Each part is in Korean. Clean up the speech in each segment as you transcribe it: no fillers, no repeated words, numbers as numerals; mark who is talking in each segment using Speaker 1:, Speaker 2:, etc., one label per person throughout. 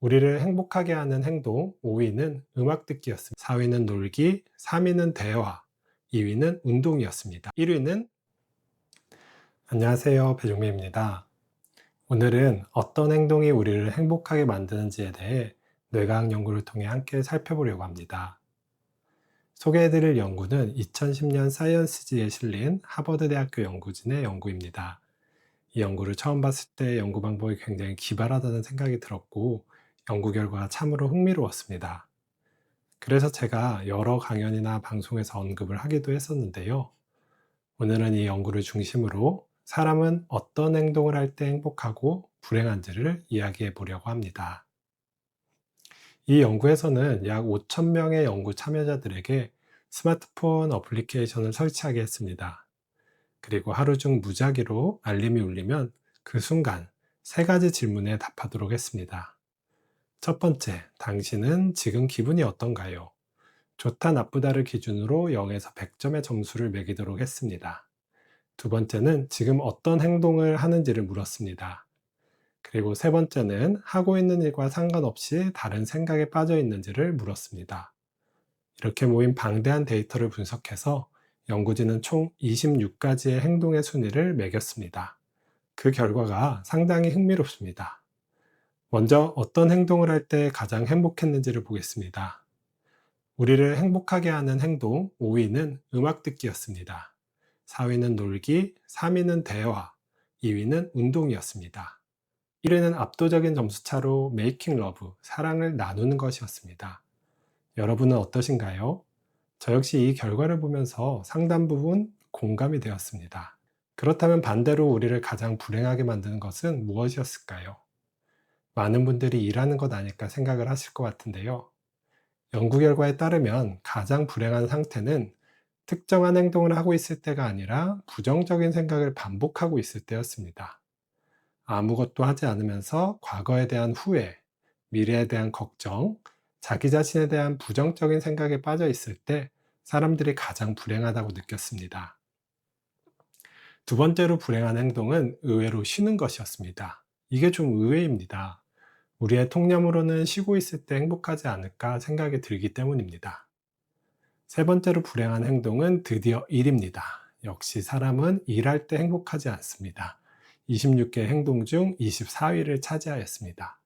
Speaker 1: 우리를 행복하게 하는 행동 5위는 음악 듣기였습니다. 4위는 놀기, 3위는 대화, 2위는 운동이었습니다. 1위는 안녕하세요. 배종민입니다. 오늘은 어떤 행동이 우리를 행복하게 만드는지에 대해 뇌과학 연구를 통해 함께 살펴보려고 합니다. 소개해드릴 연구는 2010년 사이언스지에 실린 하버드대학교 연구진의 연구입니다. 이 연구를 처음 봤을 때 연구 방법이 굉장히 기발하다는 생각이 들었고, 연구 결과가 참으로 흥미로웠습니다. 그래서 제가 여러 강연이나 방송에서 언급을 하기도 했었는데요. 오늘은 이 연구를 중심으로 사람은 어떤 행동을 할 때 행복하고 불행한지를 이야기해 보려고 합니다. 이 연구에서는 약 5천 명의 연구 참여자들에게 스마트폰 어플리케이션을 설치하게 했습니다. 그리고 하루 중 무작위로 알림이 울리면 그 순간 세 가지 질문에 답하도록 했습니다. 첫 번째, 당신은 지금 기분이 어떤가요? 좋다, 나쁘다를 기준으로 0에서 100점의 점수를 매기도록 했습니다. 두 번째는 지금 어떤 행동을 하는지를 물었습니다. 그리고 세 번째는 하고 있는 일과 상관없이 다른 생각에 빠져 있는지를 물었습니다. 이렇게 모인 방대한 데이터를 분석해서 연구진은 총 26가지의 행동의 순위를 매겼습니다. 그 결과가 상당히 흥미롭습니다. 먼저 어떤 행동을 할 때 가장 행복했는지를 보겠습니다. 우리를 행복하게 하는 행동 5위는 음악 듣기였습니다. 4위는 놀기, 3위는 대화, 2위는 운동이었습니다. 1위는 압도적인 점수차로 Making Love, 사랑을 나누는 것이었습니다. 여러분은 어떠신가요? 저 역시 이 결과를 보면서 상당 부분 공감이 되었습니다. 그렇다면 반대로 우리를 가장 불행하게 만드는 것은 무엇이었을까요? 많은 분들이 일하는 것 아닐까 생각을 하실 것 같은데요. 연구 결과에 따르면 가장 불행한 상태는 특정한 행동을 하고 있을 때가 아니라 부정적인 생각을 반복하고 있을 때였습니다. 아무것도 하지 않으면서 과거에 대한 후회, 미래에 대한 걱정, 자기 자신에 대한 부정적인 생각에 빠져 있을 때 사람들이 가장 불행하다고 느꼈습니다. 두 번째로 불행한 행동은 의외로 쉬는 것이었습니다. 이게 좀 의외입니다. 우리의 통념으로는 쉬고 있을 때 행복하지 않을까 생각이 들기 때문입니다. 세 번째로 불행한 행동은 드디어 일입니다. 역시 사람은 일할 때 행복하지 않습니다. 26개 행동 중 24위를 차지하였습니다.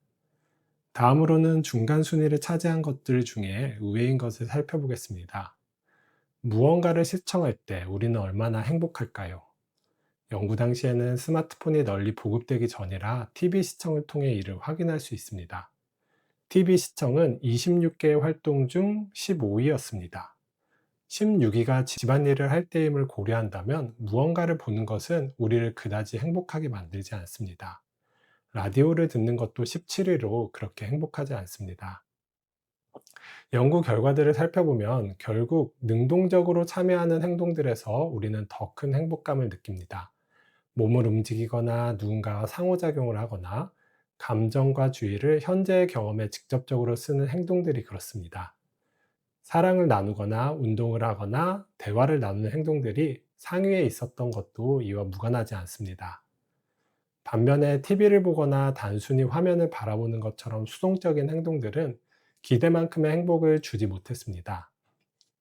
Speaker 1: 다음으로는 중간 순위를 차지한 것들 중에 의외인 것을 살펴보겠습니다. 무언가를 시청할 때 우리는 얼마나 행복할까요? 연구 당시에는 스마트폰이 널리 보급되기 전이라 TV 시청을 통해 이를 확인할 수 있습니다. TV 시청은 26개의 활동 중 15위였습니다. 16위가 집안일을 할 때임을 고려한다면 무언가를 보는 것은 우리를 그다지 행복하게 만들지 않습니다. 라디오를 듣는 것도 17위로 그렇게 행복하지 않습니다. 연구 결과들을 살펴보면 결국 능동적으로 참여하는 행동들에서 우리는 더 큰 행복감을 느낍니다. 몸을 움직이거나 누군가와 상호작용을 하거나 감정과 주의를 현재의 경험에 직접적으로 쓰는 행동들이 그렇습니다. 사랑을 나누거나 운동을 하거나 대화를 나누는 행동들이 상위에 있었던 것도 이와 무관하지 않습니다. 반면에 TV를 보거나 단순히 화면을 바라보는 것처럼 수동적인 행동들은 기대만큼의 행복을 주지 못했습니다.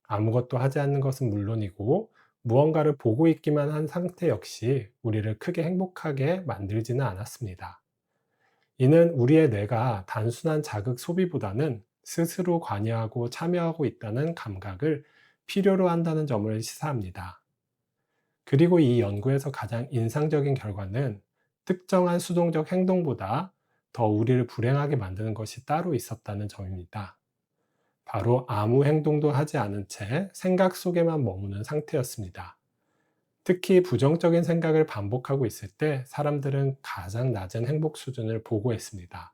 Speaker 1: 아무것도 하지 않는 것은 물론이고 무언가를 보고 있기만 한 상태 역시 우리를 크게 행복하게 만들지는 않았습니다. 이는 우리의 뇌가 단순한 자극 소비보다는 스스로 관여하고 참여하고 있다는 감각을 필요로 한다는 점을 시사합니다. 그리고 이 연구에서 가장 인상적인 결과는 특정한 수동적 행동보다 더 우리를 불행하게 만드는 것이 따로 있었다는 점입니다. 바로 아무 행동도 하지 않은 채 생각 속에만 머무는 상태였습니다. 특히 부정적인 생각을 반복하고 있을 때 사람들은 가장 낮은 행복 수준을 보고했습니다.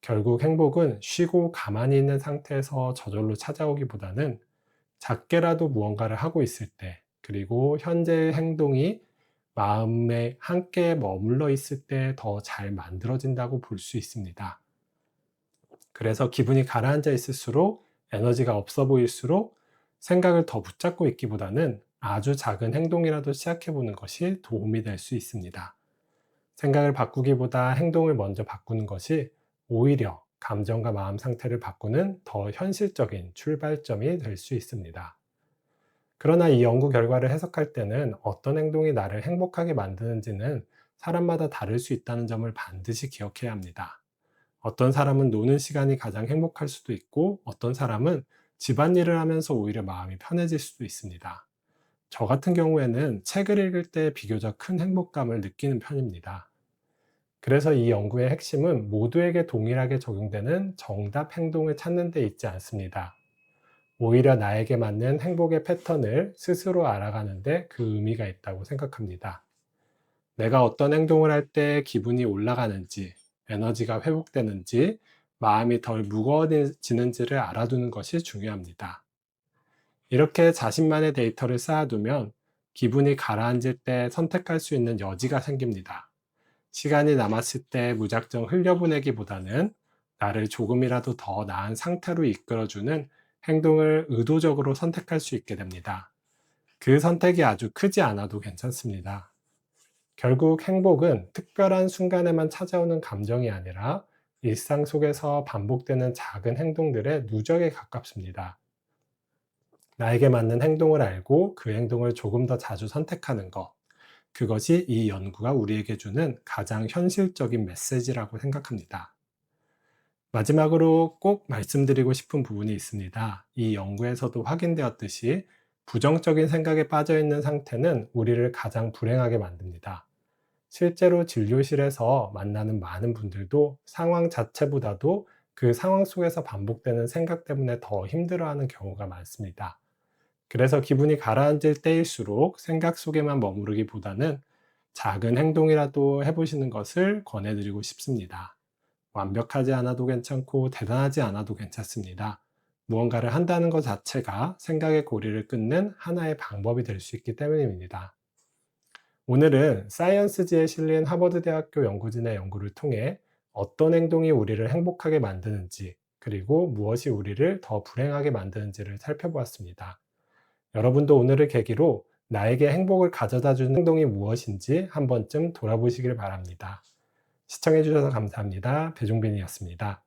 Speaker 1: 결국 행복은 쉬고 가만히 있는 상태에서 저절로 찾아오기보다는 작게라도 무언가를 하고 있을 때, 그리고 현재의 행동이 마음에 함께 머물러 있을 때 더 잘 만들어진다고 볼 수 있습니다. 그래서 기분이 가라앉아 있을수록, 에너지가 없어 보일수록 생각을 더 붙잡고 있기보다는 아주 작은 행동이라도 시작해 보는 것이 도움이 될 수 있습니다. 생각을 바꾸기보다 행동을 먼저 바꾸는 것이 오히려 감정과 마음 상태를 바꾸는 더 현실적인 출발점이 될 수 있습니다. 그러나 이 연구 결과를 해석할 때는 어떤 행동이 나를 행복하게 만드는지는 사람마다 다를 수 있다는 점을 반드시 기억해야 합니다. 어떤 사람은 노는 시간이 가장 행복할 수도 있고, 어떤 사람은 집안일을 하면서 오히려 마음이 편해질 수도 있습니다. 저 같은 경우에는 책을 읽을 때 비교적 큰 행복감을 느끼는 편입니다. 그래서 이 연구의 핵심은 모두에게 동일하게 적용되는 정답 행동을 찾는 데 있지 않습니다. 오히려 나에게 맞는 행복의 패턴을 스스로 알아가는데 그 의미가 있다고 생각합니다. 내가 어떤 행동을 할 때 기분이 올라가는지, 에너지가 회복되는지, 마음이 덜 무거워지는지를 알아두는 것이 중요합니다. 이렇게 자신만의 데이터를 쌓아두면 기분이 가라앉을 때 선택할 수 있는 여지가 생깁니다. 시간이 남았을 때 무작정 흘려보내기보다는 나를 조금이라도 더 나은 상태로 이끌어주는 행동을 의도적으로 선택할 수 있게 됩니다. 그 선택이 아주 크지 않아도 괜찮습니다. 결국 행복은 특별한 순간에만 찾아오는 감정이 아니라 일상 속에서 반복되는 작은 행동들의 누적에 가깝습니다. 나에게 맞는 행동을 알고 그 행동을 조금 더 자주 선택하는 것. 그것이 이 연구가 우리에게 주는 가장 현실적인 메시지라고 생각합니다. 마지막으로 꼭 말씀드리고 싶은 부분이 있습니다. 이 연구에서도 확인되었듯이 부정적인 생각에 빠져 있는 상태는 우리를 가장 불행하게 만듭니다. 실제로 진료실에서 만나는 많은 분들도 상황 자체보다도 그 상황 속에서 반복되는 생각 때문에 더 힘들어하는 경우가 많습니다. 그래서 기분이 가라앉을 때일수록 생각 속에만 머무르기보다는 작은 행동이라도 해보시는 것을 권해드리고 싶습니다. 완벽하지 않아도 괜찮고 대단하지 않아도 괜찮습니다. 무언가를 한다는 것 자체가 생각의 고리를 끊는 하나의 방법이 될 수 있기 때문입니다. 오늘은 사이언스지에 실린 하버드 대학교 연구진의 연구를 통해 어떤 행동이 우리를 행복하게 만드는지, 그리고 무엇이 우리를 더 불행하게 만드는지를 살펴보았습니다. 여러분도 오늘을 계기로 나에게 행복을 가져다 주는 행동이 무엇인지 한 번쯤 돌아보시길 바랍니다. 시청해 주셔서 감사합니다. 배종빈이었습니다.